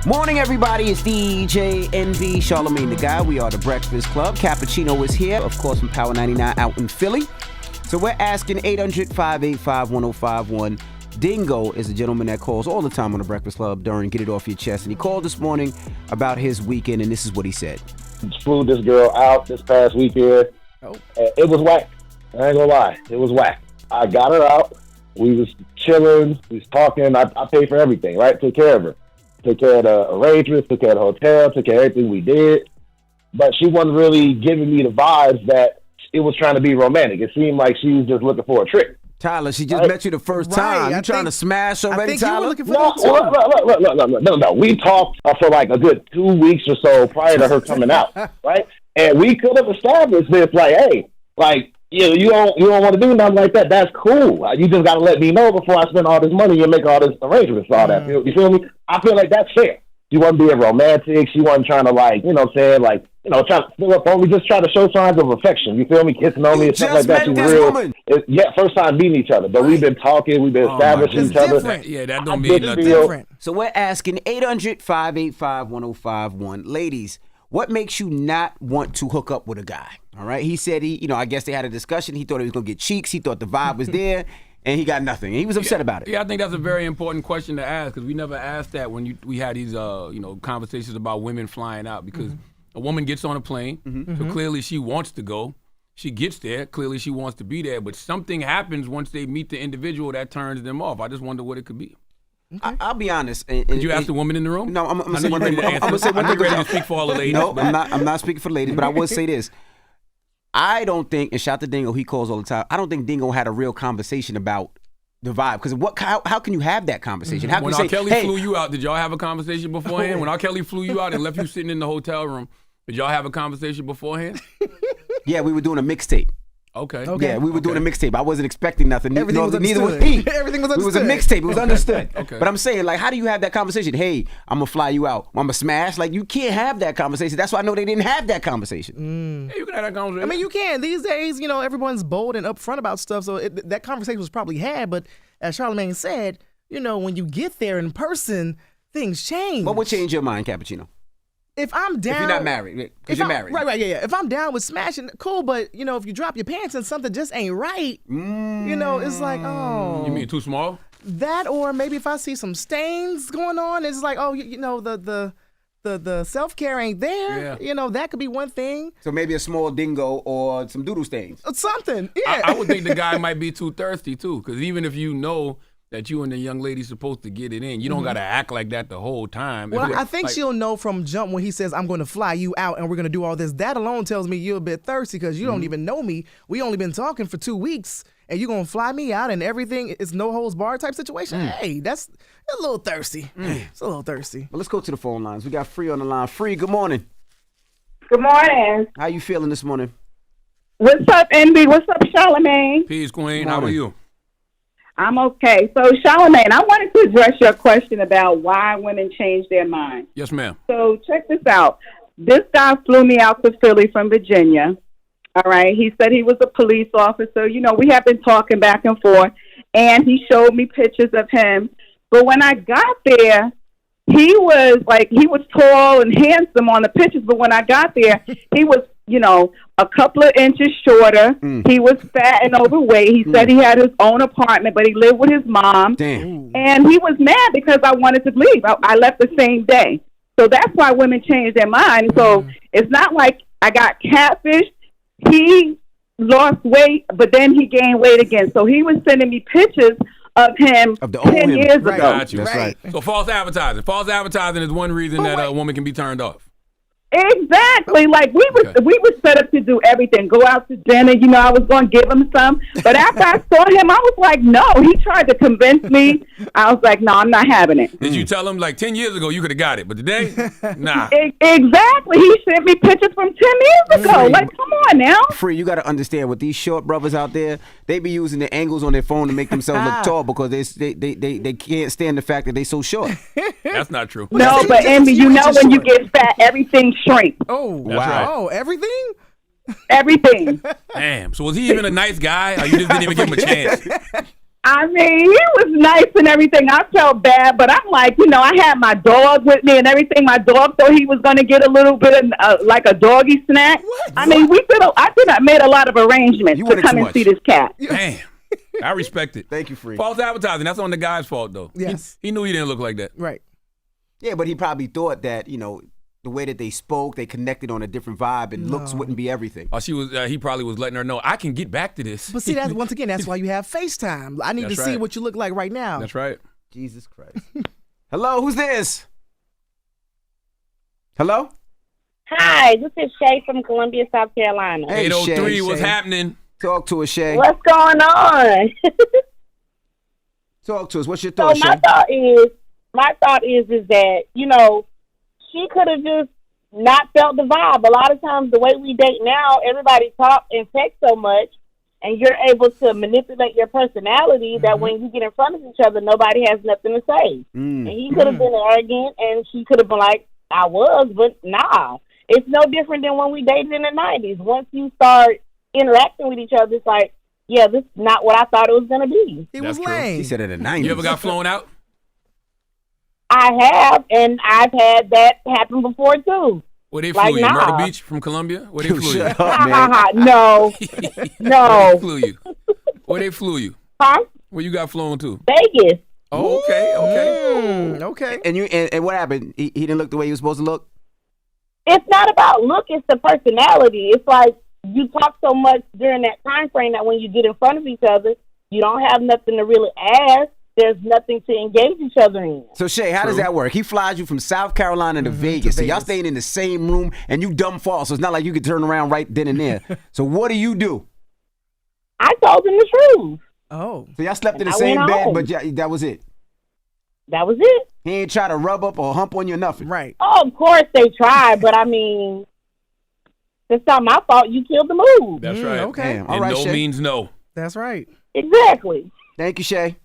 Morning, everybody. It's DJ NB, Charlamagne the Guy. We are the Breakfast Club. Cappuccino is here, of course, from Power 99 out in Philly. So we're asking 800-585-1051. Dingo is a gentleman that calls all the time on the Breakfast Club during Get It Off Your Chest. And he called this morning about his weekend, and this is what he said. Flew this girl out this past weekend. It was whack. I ain't gonna lie. It was whack. I got her out. We was chilling. We was talking. I paid for everything, right? Took care of her. Took care of the arrangements, took care of the hotel, took care of everything we did. But she wasn't really giving me the vibes that it was trying to be romantic. It seemed like she was just looking for a trick. Tyler, she just met you the first time. You trying to smash already, Tyler? No. We talked for like a good 2 weeks or so prior to her coming out, right? And we could have established this, like, hey, like, you don't want to do nothing like that. That's cool. You just got to let me know before I spend all this money and make all this arrangements and all that. You feel me? I feel like that's fair. She wasn't being romantic. She wasn't trying to, like, you know what I'm saying, like, try to fill up on me, just try to show signs of affection. You feel me? Kissing on me and stuff like that. She real. First time meeting each other. But we've been talking. We've been establishing each other. That don't mean nothing different. So we're asking 800-585-1051. Ladies, what makes you not want to hook up with a guy? All right. He said I guess they had a discussion. He thought he was going to get cheeks. He thought the vibe was there, and he got nothing. He was upset about it. Yeah, I think that's a very important question to ask because we never asked that when we had these, conversations about women flying out because a woman gets on a plane, so clearly she wants to go. She gets there. Clearly she wants to be there, but something happens once they meet the individual that turns them off. I just wonder what it could be. Okay. I'll be honest. Did you ask the woman in the room? No, I'm going to say one thing. I'm going to say one thing. Ready to speak for all the ladies. No, I'm not speaking for the ladies, but I will say this. I don't think, and shout out to Dingo, he calls all the time. I don't think Dingo had a real conversation about the vibe. Because how can you have that conversation? How can when you R. Kelly flew you out, did y'all have a conversation beforehand? When R. Kelly flew you out and left you sitting in the hotel room, did y'all have a conversation beforehand? Yeah, we were doing a mixtape. Okay. Yeah, we were doing a mixtape. I wasn't expecting nothing. Everything was neither was understood. he. Everything was It was understood. a mixtape. It was understood. Okay. But I'm saying, like, how do you have that conversation? Hey, I'm going to fly you out. I'm going to smash. Like, you can't have that conversation. That's why I know they didn't have that conversation. Yeah, you can have that conversation. I mean, you can. These days, everyone's bold and upfront about stuff, so that conversation was probably had. But as Charlamagne said, when you get there in person, things change. What would change your mind, Cappuccino? If I'm down, if you're not married, because you're married, right, yeah. If I'm down with smashing, cool. But if you drop your pants and something just ain't right, it's like, oh, you mean too small? That, or maybe if I see some stains going on, it's like, oh, the self-care ain't there. Yeah. That could be one thing. So maybe a small dingo or some doodle stains. Something. Yeah. I would think the guy might be too thirsty too, because even if you know that you and the young lady's supposed to get it in, you don't got to act like that the whole time. Well, I think she'll know from jump when he says, I'm going to fly you out and we're going to do all this. That alone tells me you're a bit thirsty because you don't even know me. We only been talking for 2 weeks and you're going to fly me out and everything. It's no holds barred type situation. Hey, that's a little thirsty. It's a little thirsty. Well, let's go to the phone lines. We got Free on the line. Free, good morning. Good morning. How you feeling this morning? What's up, NB? What's up, Charlamagne? Peace, Queen. How are you? I'm okay. So, Charlamagne, I wanted to address your question about why women change their mind. Yes, ma'am. So, check this out. This guy flew me out to Philly from Virginia. All right. He said he was a police officer. We have been talking back and forth, and he showed me pictures of him. But when I got there, he was tall and handsome on the pictures. But when I got there, he was, a couple of inches shorter. He was fat and overweight. He said he had his own apartment, but he lived with his mom. Damn. And he was mad because I wanted to leave. I left the same day. So that's why women change their mind. So it's not like I got catfished. He lost weight, but then he gained weight again. So he was sending me pictures of him of the old 10 years ago. Got you. That's right. So false advertising. False advertising is one reason that a woman can be turned off. Exactly. Like we were set up to do everything. Go out to dinner. I was going to give him some. But after I saw him, I was like, no. He tried to convince me. I was like, no, I'm not having it. Did you tell him like 10 years ago you could have got it, but today, nah. Exactly. He sent me pictures from 10 years ago. Like, come on now. Free, you got to understand with these short brothers out there, they be using the angles on their phone to make themselves look tall because they can't stand the fact that they so short. That's not true. No, but Envy, when you get fat, everything shrinks. Oh, wow. Right. Oh, everything? Everything. Damn. So was he even a nice guy or you just didn't even give him a chance? I mean, he was nice and everything. I felt bad, but I'm like, I had my dog with me and everything. My dog thought he was going to get a little bit of like a doggy snack. What? I mean, I made a lot of arrangements to come and see this cat. Damn. I respect it. Thank you, Free. False advertising. That's on the guy's fault, though. Yes. He knew he didn't look like that. Right. Yeah, but he probably thought that, the way that they spoke, they connected on a different vibe, and looks wouldn't be everything. Or he probably was letting her know, I can get back to this. But see, that's why you have FaceTime. I need to see what you look like right now. That's right. Jesus Christ. Hello, who's this? Hello? Hi, this is Shay from Columbia, South Carolina. Hey, 803, Shay. what's happening? Talk to us, Shay. What's going on? Talk to us. What's your So thought, Shay? my thought is that, she could have just not felt the vibe. A lot of times the way we date now, everybody talk and text so much, and you're able to manipulate your personality that when you get in front of each other, nobody has nothing to say. And he could have been arrogant, and she could have been like, I was, but nah. It's no different than when we dated in the 90s. Once you start interacting with each other, it's like, yeah, this is not what I thought it was going to be. He was lame. He said in the 90s. You ever got flown out? I have, and I've had that happen before, too. Where they flew you? Myrtle Beach from Columbia? Where they flew you? Shut up, man. No. Where they flew you? Where they flew you? Huh? Where you got flown to? Vegas. Oh, okay. Okay. And what happened? He didn't look the way he was supposed to look? It's not about look, it's the personality. It's like you talk so much during that time frame that when you get in front of each other, you don't have nothing to really ask. There's nothing to engage each other in. So, Shay, how does that work? He flies you from South Carolina to Vegas. So y'all staying in the same room, and you dumb fall. So it's not like you could turn around right then and there. So what do? I told him the truth. Oh. So y'all slept in the I same went bed, home. but that was it? That was it. He ain't try to rub up or hump on you or nothing? Right. Oh, of course they tried, but I mean, it's not my fault you killed the move. That's right. Okay. Damn. All And right, no Shay. means no. That's right. Exactly. Thank you, Shay.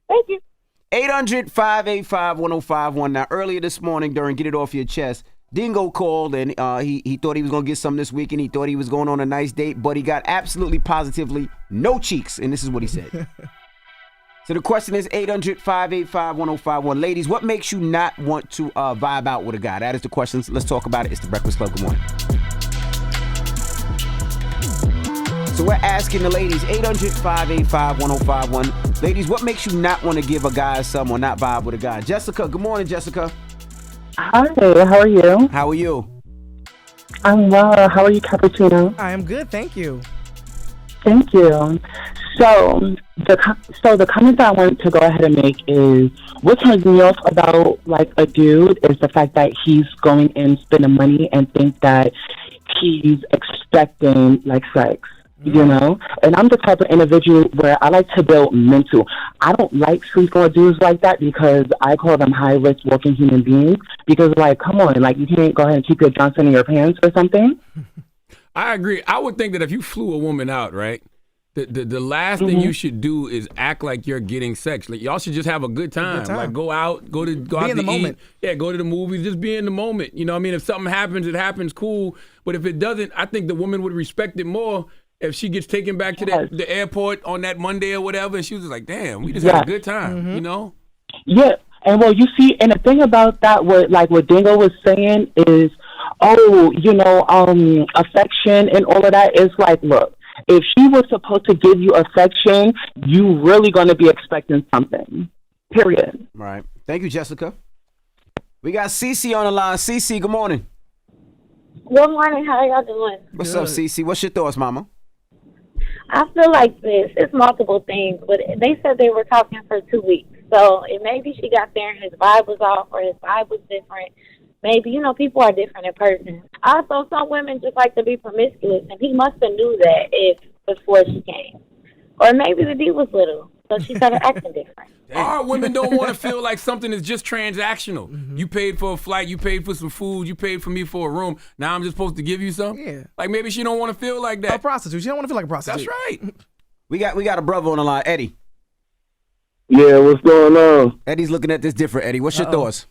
Thank you. 800-585-1051. Now, earlier this morning during Get It Off Your Chest, Dingo called and he thought he was going to get some this weekend. He thought he was going on a nice date, but he got absolutely positively no cheeks. And this is what he said. So the question is 800-585-1051. Ladies, what makes you not want to vibe out with a guy? That is the question. Let's talk about it. It's the Breakfast Club. Good morning. So we're asking the ladies, 800-585-1051. Ladies, what makes you not want to give a guy some or not vibe with a guy? Jessica, good morning, Jessica. Hi, how are you? How are you? I'm well. How are you, Cappuccino? I am good. Thank you. Thank you. So the comment that I want to go ahead and make is what turns me off about like a dude is the fact that he's going and spending money and think that he's expecting like sex. You know, and I'm the type of individual where I like to build mental. I don't like sleeping dudes like that because I call them high-risk working human beings. Because, like, come on, like, you can't go ahead and keep your Johnson in your pants or something. I agree. I would think that if you flew a woman out, right, the last thing you should do is act like you're getting sex. Like, y'all should just have a good time. Like, go out, go out in to the moment. Eat. Yeah, go to the movies. Just be in the moment. You know what I mean? If something happens, it happens, cool. But if it doesn't, I think the woman would respect it more if she gets taken back to the airport on that Monday or whatever, and she was just like, damn, we just had a good time, you know? Yeah, and well, you see, and the thing about that, what Dingo was saying is, affection and all of that is like, look, if she was supposed to give you affection, you really going to be expecting something, period. Right. Thank you, Jessica. We got Cece on the line. Cece, good morning. Good morning. How y'all doing? What's up, Cece? What's your thoughts, mama? I feel like it's multiple things, but they said they were talking for 2 weeks. So maybe she got there and his vibe was off or his vibe was different. Maybe, people are different in person. Also, some women just like to be promiscuous, and he must have knew that before she came. Or maybe the D was little, so she started acting different. Our women don't want to feel like something is just transactional. You paid for a flight, you paid for some food, you paid for me for a room. Now I'm just supposed to give you something? Yeah. Like maybe she don't want to feel like that. A prostitute. She don't want to feel like a prostitute. That's right. We got a brother on the line, Eddie. Yeah, what's going on? Eddie's looking at this different, Eddie. What's your thoughts?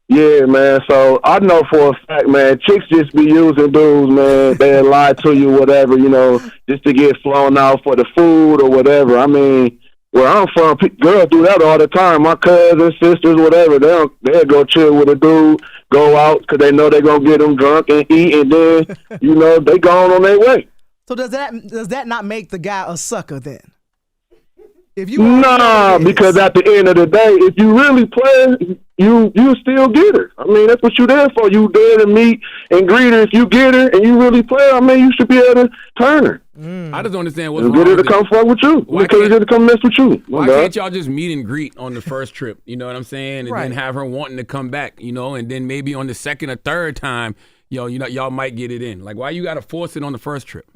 Yeah, man. So I know for a fact, man, chicks just be using dudes, man. They lie to you, whatever, just to get flown out for the food or whatever. I mean, where I'm from, girls do that all the time. My cousins, sisters, whatever, they'll go chill with a dude, go out because they know they're going to get them drunk and eat, and then, they go on their way. So does that not make the guy a sucker then? If you because at the end of the day, if you really play, you still get her. I mean, that's what you're there for. You there to meet and greet her. If you get her and you really play, I mean, you should be able to turn her. I just don't understand what's wrong get her with to come fuck with you. Because she's to come mess with you. Why can't y'all just meet and greet on the first trip? You know what I'm saying? And then have her wanting to come back, and then maybe on the second or third time, y'all might get it in. Like, why you got to force it on the first trip?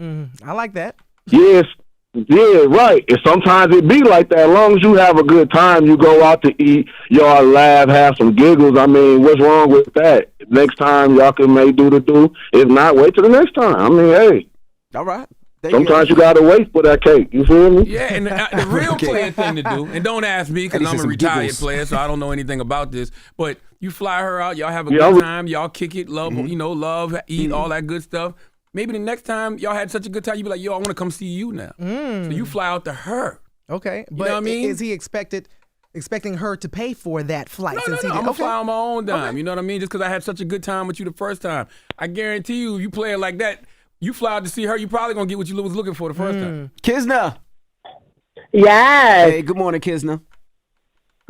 I like that. Yes. Yeah, right. And sometimes it be like that. As long as you have a good time, you go out to eat, y'all laugh, have some giggles. I mean, what's wrong with that? Next time, y'all can may do the do. If not, wait till the next time. I mean, hey. All right. Sometimes you got to wait for that cake. You feel me? Yeah, and the real player thing to do, and don't ask me because I'm a retired player, so I don't know anything about this, but you fly her out, y'all have a good time, y'all kick it, love, love, eat, all that good stuff. Maybe the next time y'all had such a good time, you be like, yo, I want to come see you now. So you fly out to her. Okay. You know what I mean? Is he expecting her to pay for that flight? No. I'm going to fly on my own dime. You know what I mean? Just because I had such a good time with you the first time. I guarantee you, if you play it like that, you fly out to see her, you probably going to get what you was looking for the first time. Kisna. Yes. Hey, good morning, Kisna.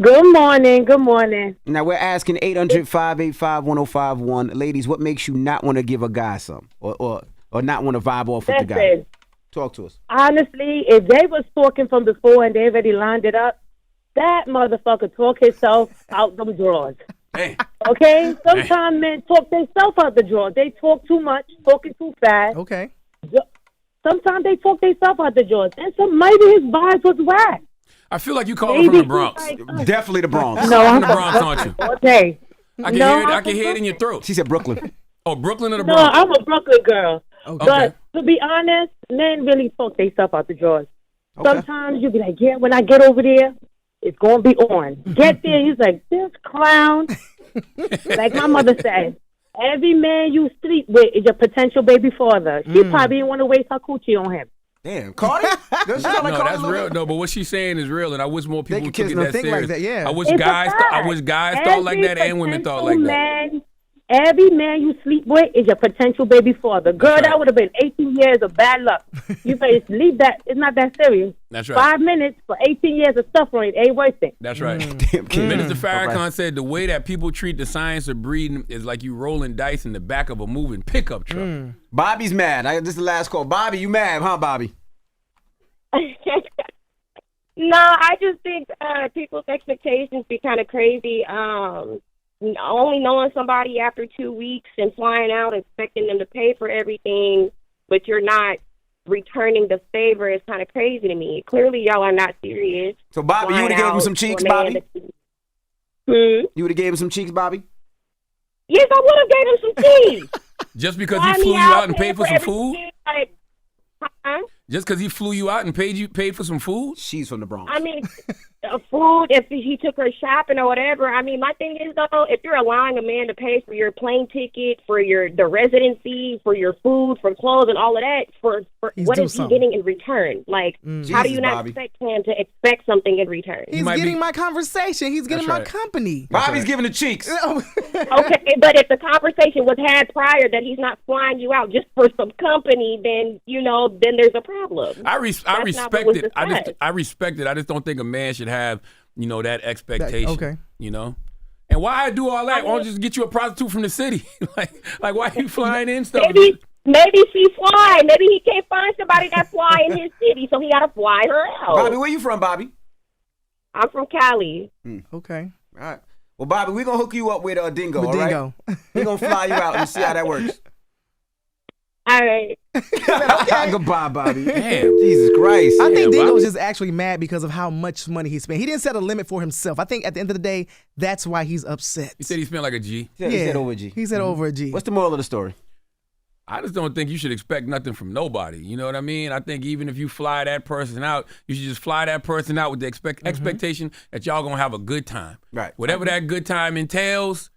Good morning. Good morning. Now, we're asking 800-585-1051. Ladies, what makes you not want to give a guy some or not want to vibe off with the guy? Talk to us. Honestly, if they was talking from before and they already lined it up, that motherfucker talk himself out them drawers. Hey. Okay? Sometimes men talk themselves out the drawers. They talk too much, talking too fast. Okay. Sometimes they talk themselves out the drawers. And so maybe his vibes was whack. I feel like you calling from the Bronx. Definitely the Bronx. No, I'm from the Bronx, aren't you? Okay. I can hear it in your throat. She said Brooklyn. Oh, Brooklyn or the No, Bronx? I'm a Brooklyn girl. Okay. But to be honest, men really talk themselves out the drawers. Okay. Sometimes you be like, yeah, when I get over there, it's going to be on. Get there, he's like, this clown. Like my mother said, every man you sleep with is your potential baby father. She probably didn't want to waste her coochie on him. Damn, Cardi? No, that's real. No, but what she's saying is real, and I wish more people would take it that serious. Like that, yeah. I wish guys thought like that, and women thought like that. Every man you sleep with is your potential baby father. Girl, right. That would have been 18 years of bad luck. You better leave that. It's not that serious. That's right. 5 minutes for 18 years of suffering ain't worth it. That's right. Damn, Minister Farrakhan said the way that people treat the science of breeding is like you rolling dice in the back of a moving pickup truck. Bobby's mad. This is the last call. Bobby, you mad, huh, Bobby? No, I just think people's expectations be kind of crazy. Only knowing somebody after 2 weeks and flying out, expecting them to pay for everything, but you're not returning the favor is kind of crazy to me. Clearly, y'all are not serious. So, Bobby, you would have gave him some cheeks, Bobby? You would have gave him some cheeks, Bobby? Yes, I would have gave him some cheeks. Just because he flew you out and paid for some food? Like, Just because he flew you out and paid for some food? She's from the Bronx. I mean, food, if he took her shopping or whatever. I mean, my thing is, though, if you're allowing a man to pay for your plane ticket, for the residency, for your food, for clothes and all of that, for what is he getting in return? Like, how do you not expect him to expect something in return? He's getting my conversation. He's getting my company. Bobby's giving the cheeks. Okay, but if the conversation was had prior that he's not flying you out just for some company, then, then there's a problem. I respect it. I respect it. I just don't think a man should have, that expectation. Okay. And why I do all that? Why don't you just get you a prostitute from the city? like why are you flying in stuff? Maybe she fly. Maybe he can't find somebody that fly in his city, so he got to fly her out. Bobby, where you from, Bobby? I'm from Cali. Okay. All right. Well, Bobby, we're going to hook you up with Dingo, all right? Dingo. He's going to fly you out and see how that works. All right. Okay. Goodbye, Bobby. Damn. Jesus Christ. I think Bobby. Dingo's just actually mad because of how much money he spent. He didn't set a limit for himself. I think at the end of the day, that's why he's upset. He said he spent like a G. He said over a G. He said over a G. What's the moral of the story? I just don't think you should expect nothing from nobody. You know what I mean? I think even if you fly that person out, you should just fly that person out with the expectation that y'all going to have a good time. Right. Whatever that good time entails,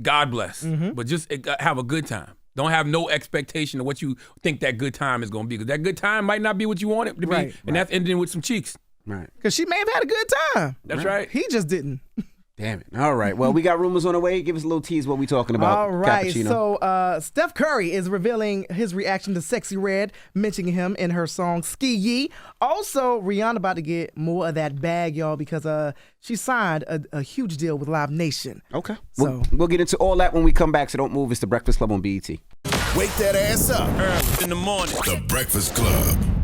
God bless. But just have a good time. Don't have no expectation of what you think that good time is going to be. Because that good time might not be what you want it to be. And that's ending with some cheeks. Right. Because she may have had a good time. That's right. He just didn't. Damn it. All right. Well, we got rumors on the way. Give us a little tease what we talking about. All right. Cappuccino. So Steph Curry is revealing his reaction to Sexy Red, mentioning him in her song Ski Yee. Also, Rihanna about to get more of that bag, y'all, because she signed a huge deal with Live Nation. Okay. So We'll get into all that when we come back, so don't move. It's The Breakfast Club on BET. Wake that ass up early in the morning. The Breakfast Club.